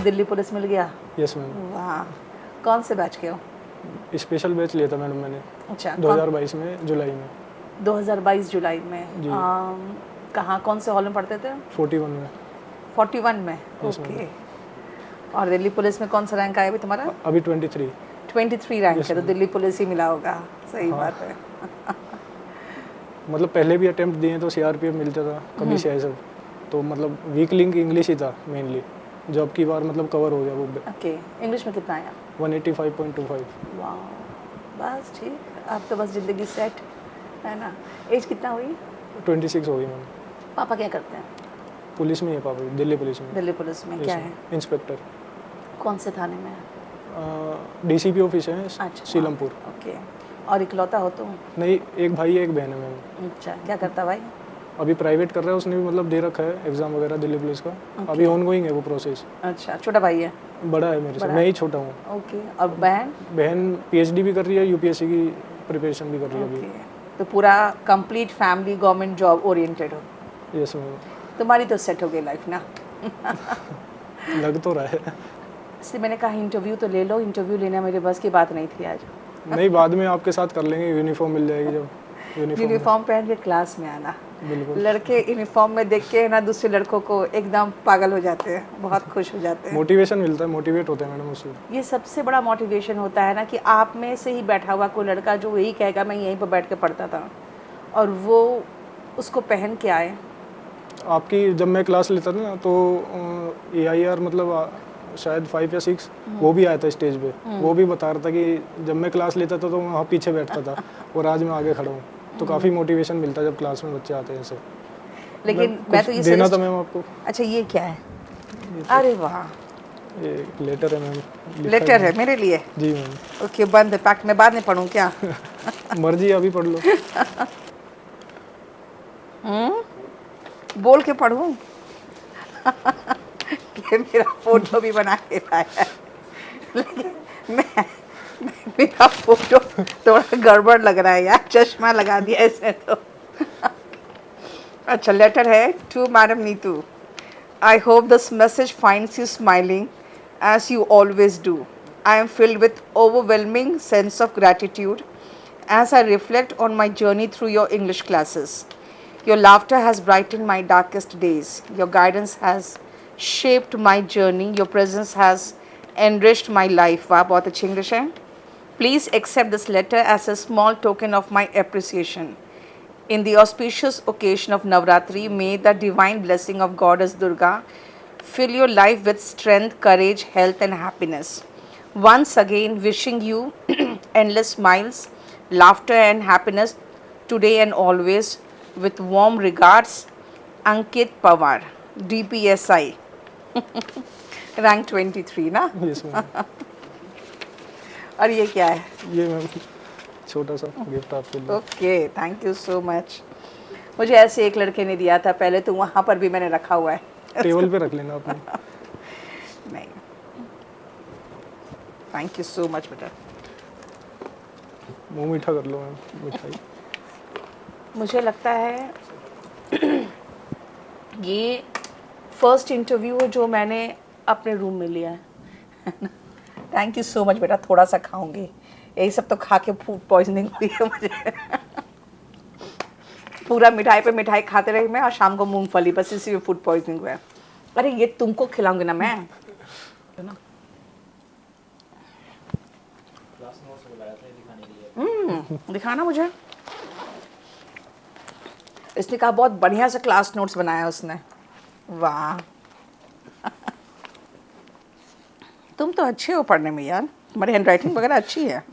Delhi police मिल गया? Yes ma'am. वाह, कौन से बैच के हो? स्पेशल बैच लिया था मैडम मैंने अच्छा, 2022 में जुलाई में। 2022 जुलाई में। जी। कहाँ, कौन से हॉल में पढ़ते थे? 41 में। 41 में, Yes, ओके। और दिल्ली पुलिस में कौन सा रैंक आया अभी तुम्हारा? अभी 23। 23 रैंक Yes, है, तो ma'am. दिल्ली पुलिस ही मिला होगा। सही हाँ। बात है। मतलब पहले भी अटेम्प्ट दिए तो सीआरपीएफ मिलता था, कभी सीआईएसएफ, तो मतलब वीक लिंक इंग्लिश ही था मेनली। जॉब की बार मतलब कवर हो गया वो। ओके, इंग्लिश में कितना आया? 185.25। वाह, बस ठीक, अब तो बस ज़िंदगी सेट है ना। एज कितना हुई? 26 हो गई मैम। पापा क्या करते हैं? पुलिस में ही है पापा, दिल्ली पुलिस में। दिल्ली पुलिस में Yes, क्या ma'am. है? इंस्पेक्टर। कौन से थाने में है? डीसीपी ऑफिस है अच्छा, सीलमपुर। ओके। और इकलौता हो तुम? नहीं, एक भाई है एक बहन है मैम। अच्छा, क्या करता भाई? अभी प्राइवेट कर रहा है, उसने भी मतलब दे रखा है एग्जाम वगैरह दिल्ली पुलिस का। अभी ऑनगोइंग है वो प्रोसेस। अच्छा, छोटा भाई है? बड़ा है मेरे से, बड़ा मैं ही छोटा हूँ। ओके। और बहन? बहन पीएचडी भी कर रही है, यूपीएससी की प्रिपरेशन भी कर रही है ओके, तो पूरा complete family government job oriented हो। अभी। Yes ma'am. तुम्हारी तो सेट हो गई लाइफ ना। लग तो रहा है। इसलिए मैंने कहा इंटरव्यू तो ले लो, इंटरव्यू लेना मेरे बस की बात नहीं थी आज। नहीं, बाद में आपके साथ कर लेंगे, यूनिफॉर्म मिल जाएगी जब। यूनिफॉर्म पहन के क्लास में आना। बिल्कुल। लड़के यूनिफॉर्म में देख के ना दूसरे लड़कों को एकदम पागल हो जाते हैं, बहुत खुश हो जाते हैं। मोटिवेशन मिलता है, मोटिवेट होते हैं मैडम उससे। ये सबसे बड़ा मोटिवेशन होता है ना कि आप में से ही बैठा हुआ कोई लड़का जो यही कहेगा मैं यहीं पर बैठ के पढ़ता था, और वो उसको पहन के आए। आपकी जब मैं क्लास लेता था ना तो AIR मतलब शायद 5 या 6 वो भी आया था स्टेज पे। वो भी बता रहा था कि जब मैं क्लास लेता था तो मैं वहाँ पीछे बैठता था और आज मैं आगे खड़ा हूँ। तो काफ़ी मोटिवेशन मिलता है जब क्लास में बच्चे आते हैं ऐसे। लेकिन मैं तो ये देना suggest- था मैम आपको। अच्छा, ये क्या है? अरे वाह, ये लेटर है मैम। लेटर है मेरे लिए? जी मैम। ओके, बंद है पैक, मैं बाद में पढ़ूँ क्या? मर्जी, अभी पढ़ लो। बोल के पढ़ूँ? कि मेरा फोटो भी बना के लाया है। लेकिन मेरा फोटो थोड़ा गड़बड़ लग रहा है यार, चश्मा लगा दिया इसने तो। अच्छा, लेटर है to madam Neetu. I hope this message finds you smiling as you always do. I am filled with overwhelming sense of gratitude as I reflect on my journey through your English classes. Your laughter has brightened my darkest days. Your guidance has shaped my journey. Your presence has enriched my life. वाह, बहुत अच्छी English है. Please accept this letter as a small token of my appreciation. In the auspicious occasion of Navratri, may the divine blessing of Goddess Durga fill your life with strength, courage, health, and happiness. Once again, wishing you endless smiles, laughter, and happiness today and always. With warm regards, Ankit Pawar, DPSI, rank 23 ना? Yes ma'am. और ये क्या है? ये ma'am छोटा सा gift आपके लिए। Okay, thank you so much. मुझे ऐसे एक लड़के ने दिया था पहले, तो वहाँ पर भी मैंने रखा हुआ है। टेबल पे रख लेना आपने। नहीं, थैंक यू सो मच बेटा। मुंह मीठा कर लो मैम, मिठाई। मुझे लगता है ये फर्स्ट इंटरव्यू है जो मैंने अपने रूम में लिया है। थैंक यू सो मच बेटा, थोड़ा सा खाऊंगी, यही सब तो खा के फूड पॉइजनिंग हुई है मुझे। पूरा मिठाई पे मिठाई खाते रही मैं, और शाम को मूंगफली, बस इसी में फूड पॉइजनिंग हुआ है। अरे ये तुमको खिलाऊंगी ना मैं, है ना? दिखाना मुझे। इसने कहा बहुत बढ़िया से क्लास नोट्स बनाया उसने। वाह, तुम तो अच्छे हो पढ़ने में यार, तुम्हारी हैंडराइटिंग वगैरह अच्छी है।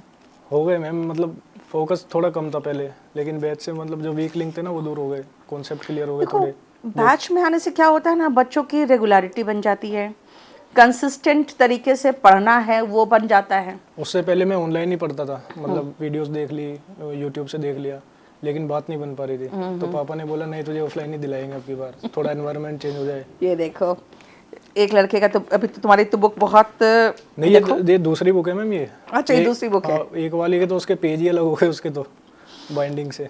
हो गए मैम, मतलब फोकस थोड़ा कम था पहले, लेकिन बैच से मतलब जो वीक लिंक थे ना वो दूर हो गए, कॉन्सेप्ट क्लियर हो गए देखो, थोड़े। बैच में आने से क्या होता है ना, बच्चों की रेगुलरिटी बन जाती है, कंसिस्टेंट तरीके से पढ़ना है वो बन जाता है। उससे पहले मैं ऑनलाइन ही पढ़ता था, मतलब वीडियोस देख ली, यूट्यूब से देख लिया, लेकिन बात नहीं बन पा रही थी। तो पापा ने बोला नहीं, तुझे ऑफलाइन ही दिलाएंगे अब की बार, थोड़ा एनवायरनमेंट चेंज हो जाए। ये देखो, एक लड़के का तो अभी तो तुम्हारी तो बुक बहुत नहीं, ये दूसरी बुक है मैम ये। अच्छा, ये दूसरी बुक है। एक वाली के तो उसके पेज ही अलग हो गए उसके तो बाइंडिंग से।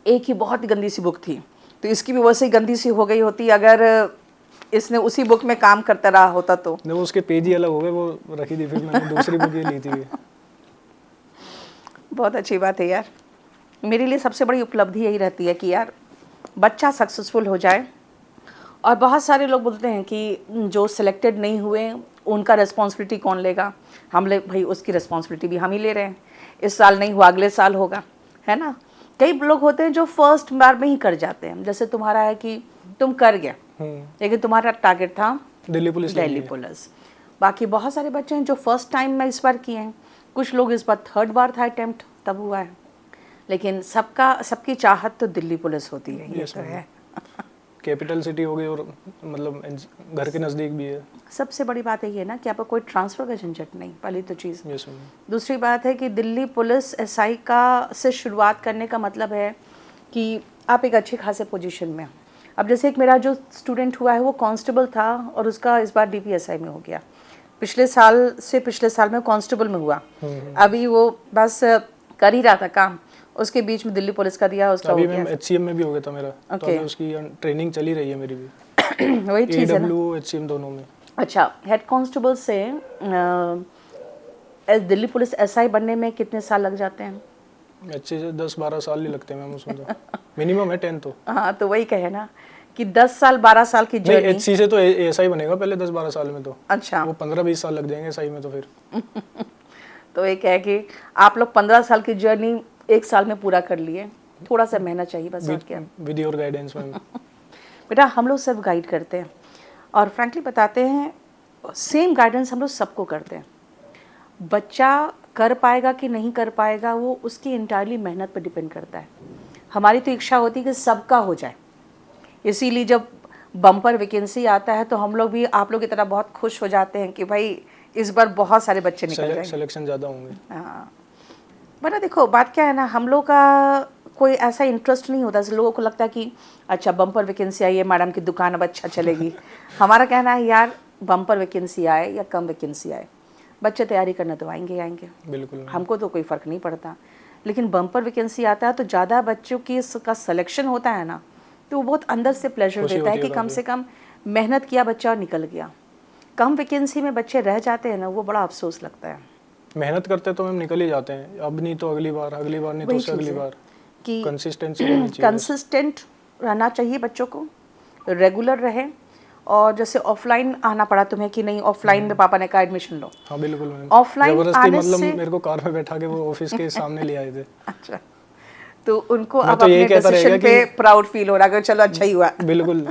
एक ही बहुत ही गंदी सी बुक थी, तो इसकी भी वैसे ही गंदी सी हो गई होती अगर इसने उसी बुक में काम करता रहा होता तो। नहीं, वो उसके पेज ही अलग हो गए, वो रखी थी, फिर मैंने दूसरी बुक ही ली थी। बहुत अच्छी बात है यार। मेरे लिए सबसे बड़ी उपलब्धि यही रहती है कि यार बच्चा सक्सेसफुल हो जाए। और बहुत सारे लोग बोलते हैं कि जो सिलेक्टेड नहीं हुए उनका रिस्पॉन्सिबिलिटी कौन लेगा। हम ले भाई उसकी रिस्पॉन्सिबिलिटी भी हम ही ले रहे हैं। इस साल नहीं हुआ अगले साल होगा, है ना। कई लोग होते हैं जो फर्स्ट बार में ही कर जाते हैं, जैसे तुम्हारा है कि तुम कर गए लेकिन तुम्हारा टारगेट था दिल्ली पुलिस। दिल्ली पुलिस। बाकी बहुत सारे बच्चे हैं जो फर्स्ट टाइम में इस बार किए हैं, कुछ लोग इस बार थर्ड बार था अटेम्प्ट तब हुआ है, लेकिन सबकी चाहत तो दिल्ली पुलिस होती है। ये तो है। कैपिटल सिटी हो गई और मतलब घर के नज़दीक भी है। सबसे बड़ी बात यही है ना कि आपको कोई ट्रांसफ़र का झंझट नहीं, पहली तो चीज़। Yes ma'am. दूसरी बात है कि दिल्ली पुलिस एसआई का से शुरुआत करने का मतलब है कि आप एक अच्छे खासे पोजीशन में हो। अब जैसे एक मेरा जो स्टूडेंट हुआ है वो कांस्टेबल था और उसका इस बार डीपीएसआई में हो गया। पिछले साल में कांस्टेबल में हुआ। अभी वो बस कर ही रहा था काम, उसके बीच में दिल्ली पुलिस का दिया, उसका अभी हो गया। मैम एचसीएम में भी हो गया था मेरा। तो अभी उसकी ट्रेनिंग चली रही है मेरी भी। वही चीज़ है ना। एडब्ल्यू एचसीएम दोनों में। अच्छा, हेड कांस्टेबल से दिल्ली पुलिस एसआई बनने में कितने साल लग जाते हैं? अच्छे से 10-12 साल ही लगते हैं मैम उसमें तो। मिनिमम है 10 तो। हाँ, तो वही कहे ना कि 10 साल 12 साल की नहीं, जर्नी। एचसी से तो एसआई बनेगा पहले 10-12 साल में तो। अच्छा। वो 15-20 साल लग जाएंगे एसआई में तो फिर। तो एक है कि आप लोग 15 साल की जर्नी एक साल में पूरा कर लिए। थोड़ा सा मेहनत चाहिए बस, और क्या। With your guidance ma'am. बेटा हम लोग सब गाइड करते हैं और फ्रैंकली बताते हैं, सेम गाइडेंस हम लोग सबको करते हैं। बच्चा कर पाएगा कि नहीं कर पाएगा वो उसकी इंटायरली मेहनत पर डिपेंड करता है। हमारी तो इच्छा होती है कि सबका हो जाए, इसीलिए जब बम्पर वैकेंसी आता है तो हम लोग भी आप लोग की तरह बहुत खुश हो जाते हैं कि भाई इस बार बहुत सारे बच्चे निकल जाएंगे, सिलेक्शन ज़्यादा होंगे। हाँ, बट देखो बात क्या है ना, हम लोग का कोई ऐसा इंटरेस्ट नहीं होता। लोगों को लगता है कि अच्छा बम्पर वैकेंसी आई है, मैडम की दुकान अब अच्छा चलेगी। हमारा कहना है यार बम्पर वैकेंसी आए या कम वैकेंसी आए, बच्चे तैयारी करने तो आएंगे आएंगे, बिल्कुल। हमको तो कोई फ़र्क नहीं पड़ता। लेकिन बम्पर वैकेंसी आता है तो ज़्यादा बच्चों की इसका सिलेक्शन होता है ना, तो वो बहुत अंदर से प्लेजर देता है कि कम से कम मेहनत किया बच्चा और निकल गया। कम वैकेंसी में बच्चे रह जाते हैं ना, वो बड़ा अफसोस लगता है। मेहनत करते तो हम निकल ही जाते हैं, अब नहीं तो अगली बार नहीं तो उससे अगली बार। कि कंसिस्टेंट रहना चाहिए बच्चों को, रेगुलर रहे। और जैसे ऑफलाइन आना पड़ा तुम्हें कि नहीं, ऑफलाइन में पापा ने कहा एडमिशन लो। हाँ बिल्कुल मैम। ऑफलाइन आने मतलब से मेरे को कार में बैठा के वो ऑफिस के सामने ले आए थे। अच्छा, तो उनको मैं अब तो अपने यही कहता डिसीजन रहेगा पे प्राउड फील हो रहा है कि चलो अच्छा ही हुआ। बिल्कुल।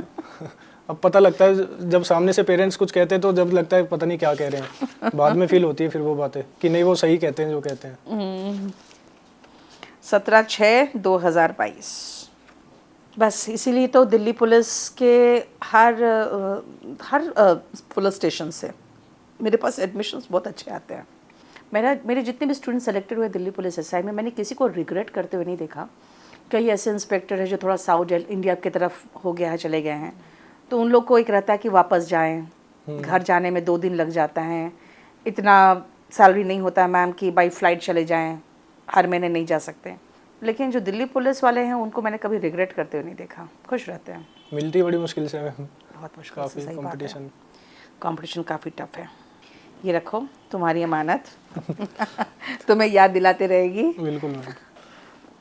अब पता लगता है जब सामने से पेरेंट्स कुछ कहते हैं तो जब लगता है पता नहीं क्या कह रहे हैं, बाद में फील होती है फिर वो बातें कि नहीं वो सही कहते हैं जो कहते हैं। 17/6/2022 बस इसीलिए तो दिल्ली पुलिस के हर पुलिस स्टेशन से मेरे पास एडमिशन्स बहुत अच्छे आते हैं। मेरे जितने भी स्टूडेंट सेलेक्टेड हुए दिल्ली पुलिस एसआई में, मैंने किसी को रिग्रेट करते हुए नहीं देखा। कई ऐसे इंस्पेक्टर है जो थोड़ा साउथ इंडिया की तरफ हो गया है, चले गए हैं, तो उन लोग को एक रहता है कि वापस जाएं, घर जाने में 2 दिन लग जाता है, इतना सैलरी नहीं होता है मैम कि बाई फ्लाइट चले जाएं, हर महीने नहीं जा सकते। लेकिन जो दिल्ली पुलिस वाले हैं उनको मैंने कभी रिग्रेट करते हुए नहीं देखा, खुश रहते हैं। मिलती बड़ी मुश्किल से मैम, बहुत मुश्किल से, काफ़ी सही बात है। कंपटीशन काफ़ी टफ है। ये रखो तुम्हारी अमानत। तुम्हें याद दिलाते रहेगी। बिल्कुल मैम।